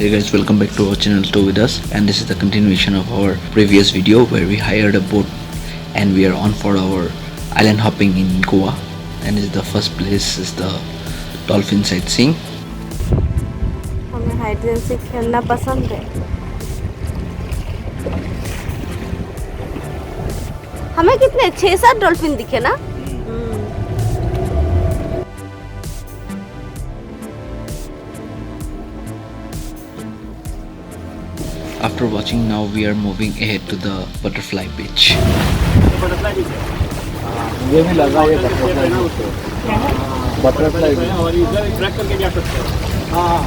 Hey guys, welcome back to our channel Tour With Us, and this is the continuation of our previous video where we hired a boat and we are on for our island hopping in Goa. And this is the first place is the dolphin sightseeing. हमें hide and seek खेलना पसंद है. हमें कितने 6-7 dolphin दिखे ना. After watching, now we are moving ahead to the butterfly beach. ये भी लगा ये बटरफ्लाई और इधर ट्रैक करके जा सकते हैं. हाँ,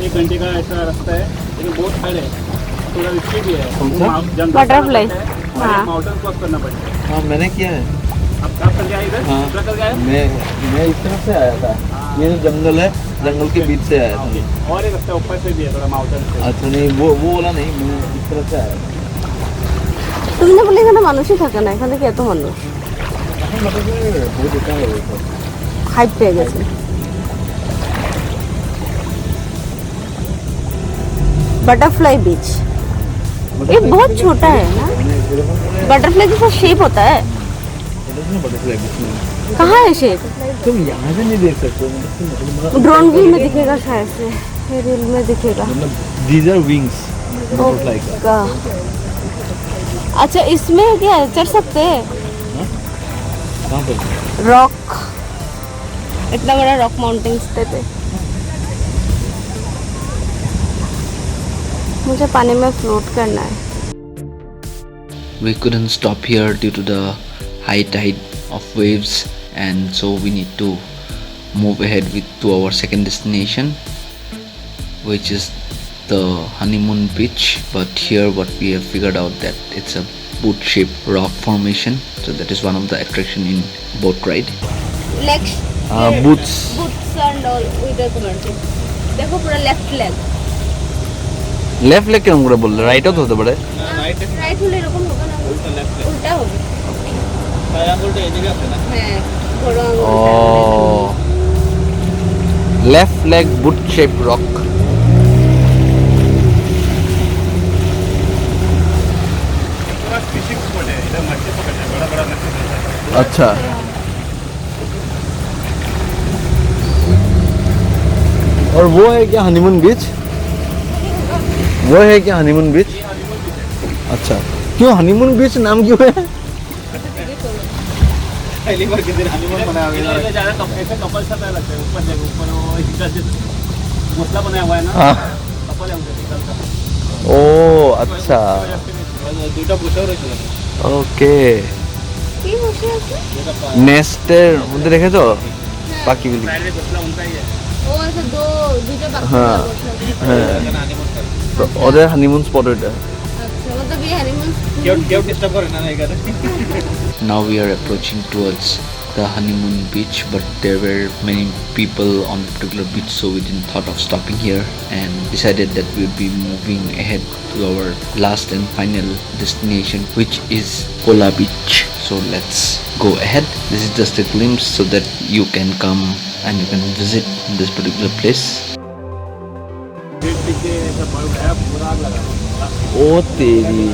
एक घंटे का ऐसा रास्ता है, लेकिन बहुत हार्ड है, थोड़ा रिस्की भी है. बटरफ्लाई माउंटेन क्रॉस करना पड़ता है. हाँ मैंने किया है. अब कब करके आए इधर? हाँ. ट्रैक करके आए? मैं इस तरफ से आया था. ये जो जंगल है, जंगल के बीच से आया था. और एक रास्ता ऊपर से भी है, थोड़ा माउंटेन से. अच्छा नहीं वो वाला नहीं, मैं इस तरफ से आया था. তুমি না বলে এখানে মানুষই থাকে না, এখানে কি এত মানুষ? बहुत अच्छा है वो. হাইপ পেয়ে গেছে. बटरफ्लाई बीच ये बहुत छोटा है ना. बटरफ्लाई जैसा शेप होता है. बटरफ्लाई बीच में कहाँ है शेप? तुम यहाँ से नहीं देख सकते. ड्रोन व्यू में दिखेगा शायद से, ये रील में दिखेगा. मतलब these are wings बटरफ्लाई का. अच्छा इसमें क्या है, चढ़ सकते हैं? कहाँ पर? रॉक, इतना बड़ा रॉक माउंटेन्स पे. मुझे पानी में फ्लोट करना है. We couldn't stop here due to the high tide of waves, and so we need to move ahead to our second destination, which is the honeymoon beach. But here what we have figured out that it's a boot-shaped rock formation, so that is one of the attraction in boat ride. Legs boots. boots and all with the commercial. देखो पूरा left leg. Left leg क्यों बोल रहे? Right होता तो बड़े. Right होले এরকম হবে না, উল্টা হবে. ट्रायंगल तो एरिया আছে না. হ্যাঁ বড় আঙুল. Oh. Left leg boot shaped rock. पूरा फिशिंग स्पॉट है, इधर मछली पकड़ते हैं, बड़ा मछली मिलता है. अच्छा. और वो है क्या हनीमून बीच? वो है क्या हनीमून बीच? अच्छा. क्यों हनीमून बीच नाम क्यों है? पहली बार किसी ने हनीमून बनाया हुआ है. ज़्यादा ऐसे कपल सब लगते हैं. ऊपर देखो, ऊपर वो इसका जो मसला बनाया हुआ है ना, हाँ. कपल है उनके निकलता. ओ अच्छा. দুটো বসেও রয়েছে. ওকে. কি বসে আছে? নেস্টের মধ্যে রেখেছো পাখিগুলি? साइड में घोंसला उनका ही है. ও আচ্ছা দুটো বাক্স হ্যাঁ হ্যাঁ. তো ওদের হানিমুন স্পট এটা. আচ্ছা मतलब ये हनीमून. কেউ ডিস্টার্ব করে না এখানে. Now we are approaching towards the honeymoon beach, but there were many people on the particular beach, so we didn't thought of stopping here and decided that we would be moving ahead to our last and final destination, which is Kola Beach. So let's go ahead. This is just a glimpse so that you can come and you can visit this particular place. पेड़ पीछे ऐसा bulb है, पूरा आग लगा हुआ है. ও তেরি.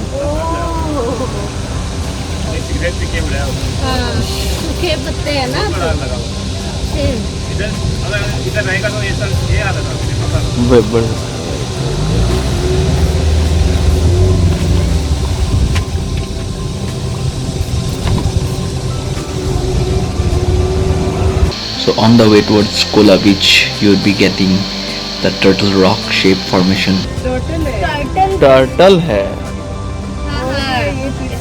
एक सिगरेट भी केबल है, हाँ सूखे पत्ते हैं ना. पूरा आग लगा हुआ है. इधर अगर इधर रहेगा तो ये सब ये आता था, मुझे पता था. So on the way towards Kola Beach, you will be getting the turtle rock shape formation. Turtle है. हाँ हाँ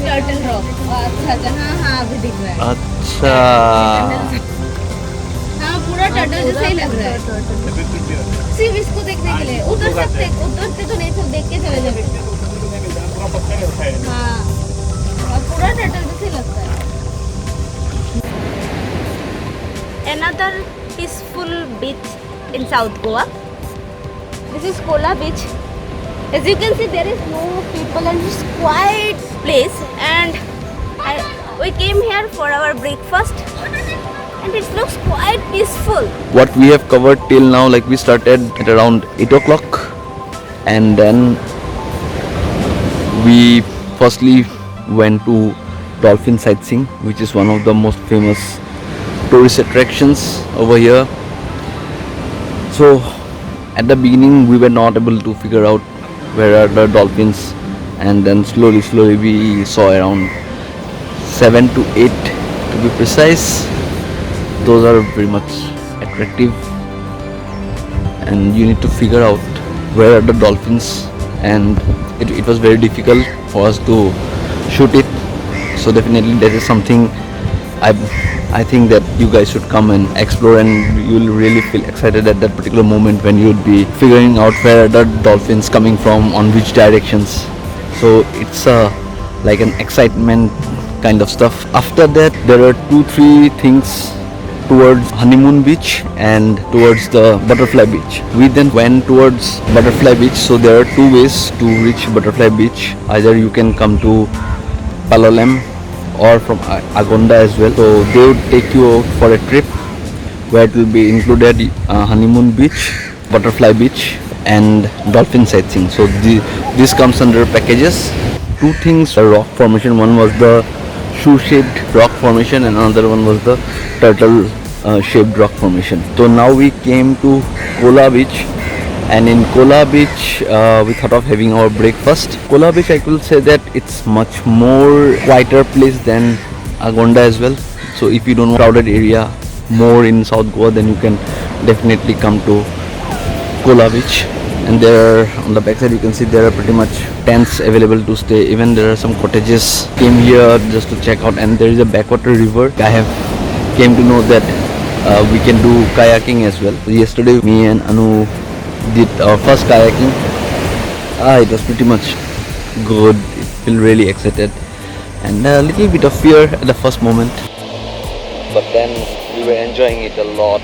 टर्टल रॉक. अच्छा अच्छा हाँ हाँ अभी दिख रहा है. अच्छा. हाँ पूरा टर्टल जैसा ही लग रहा है. सिर्फ इसको देखने के लिए उधर सकते तो नहीं, तो देख के चले जाओ. पूरा पत्थर है साइड में. हाँ और पूरा टर्टल जैसा ही लगता है. Another peaceful beach in South Goa. This is Kola Beach. As you can see, there is no people and it's quiet place. And we came here for our breakfast, and it looks quite peaceful. What we have covered till now, like we started at around 8 o'clock and then we firstly went to dolphin sightseeing, which is one of the most famous tourist attractions over here. So at the beginning we were not able to figure out where are the dolphins, and then slowly we saw around 7 to 8 to be precise. Those are very much attractive, and you need to figure out where are the dolphins, and it was very difficult for us to shoot it. So definitely that is something I think that you guys should come and explore, and you'll really feel excited at that particular moment when you'd be figuring out where are the dolphins coming from, on which directions. So it's like an excitement kind of stuff. After that there are 2-3 things towards Honeymoon Beach and towards the Butterfly Beach. We then went towards Butterfly Beach. So there are 2 ways to reach Butterfly Beach. Either you can come to Palolem or from Agonda as well. So they would take you out for a trip where it will be included Honeymoon Beach, Butterfly Beach and dolphin sightseeing. So this comes under packages. 2 things, a rock formation. One was the shoe-shaped rock formation and another one was the turtle shaped rock formation. So now we came to Kola Beach, and in Kola Beach we thought of having our breakfast. Kola Beach, I could say that it's much more quieter place than Agonda as well. So if you don't want crowded area more in South Goa, then you can definitely come to Kola Beach. And there are, on the backside you can see there are pretty much tents available to stay. Even there are some cottages. Came here just to check out, and there is a backwater river. I have came to know that we can do kayaking as well. So yesterday me and Anu did our first kayaking. It was pretty much good. I feel really excited and a little bit of fear at the first moment, but then we were enjoying it a lot.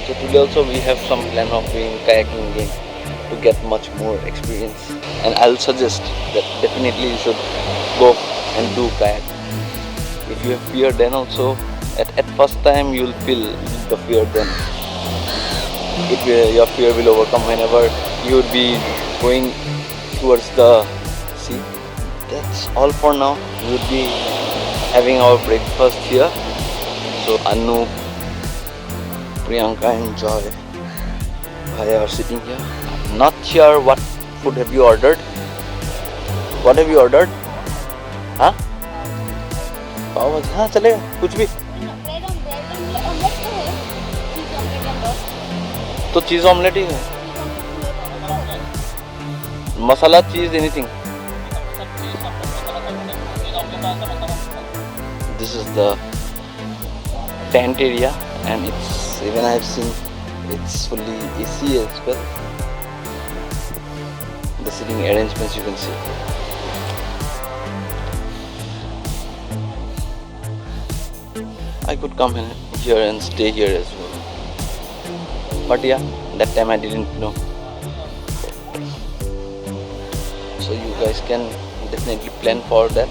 So today also we have some plan of doing kayaking again to get much more experience, and I'll suggest that definitely you should go and do kayak. If you have fear, then also at first time you'll feel the fear, then your fear will overcome whenever you would be going towards the sea. That's all for now. We would be having our breakfast here. So Anu, Priyanka and Joy are sitting here. Not sure what food have you ordered. What have you ordered? हाँ? पाव भाजी. हाँ चलेगा कुछ भी. तो चीज omelette ही है. मसाला चीज anything. This is the tent area, and it's, even I have seen, it's fully AC as well. The sitting arrangements you can see. I could come in here and stay here as well, but yeah, that time I didn't know. So you guys can definitely plan for that.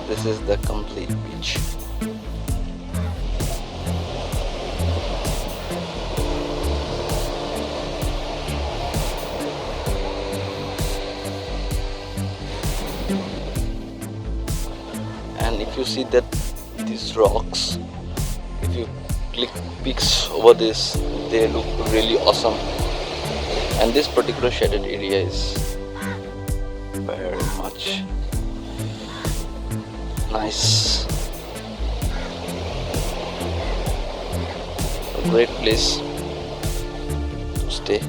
This is the complete beach. And if you see that these rocks, if you click pics over this, they look really awesome. And this particular shaded area is very much nice. A great place to stay.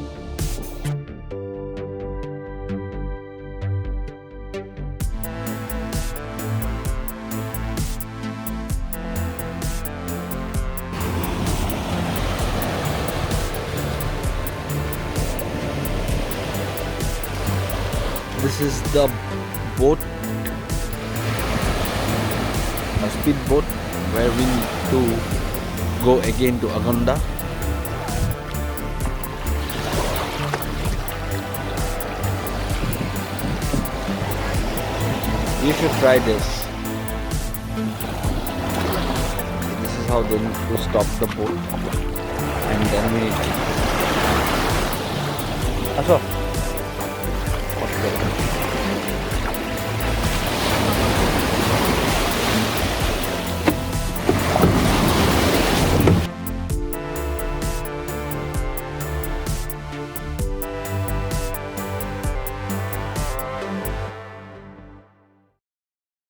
This is the boat, a speed boat, where we need to go again to Agonda. You should try this. This is how they need to stop the boat, and then we need to... Aso. Welcome.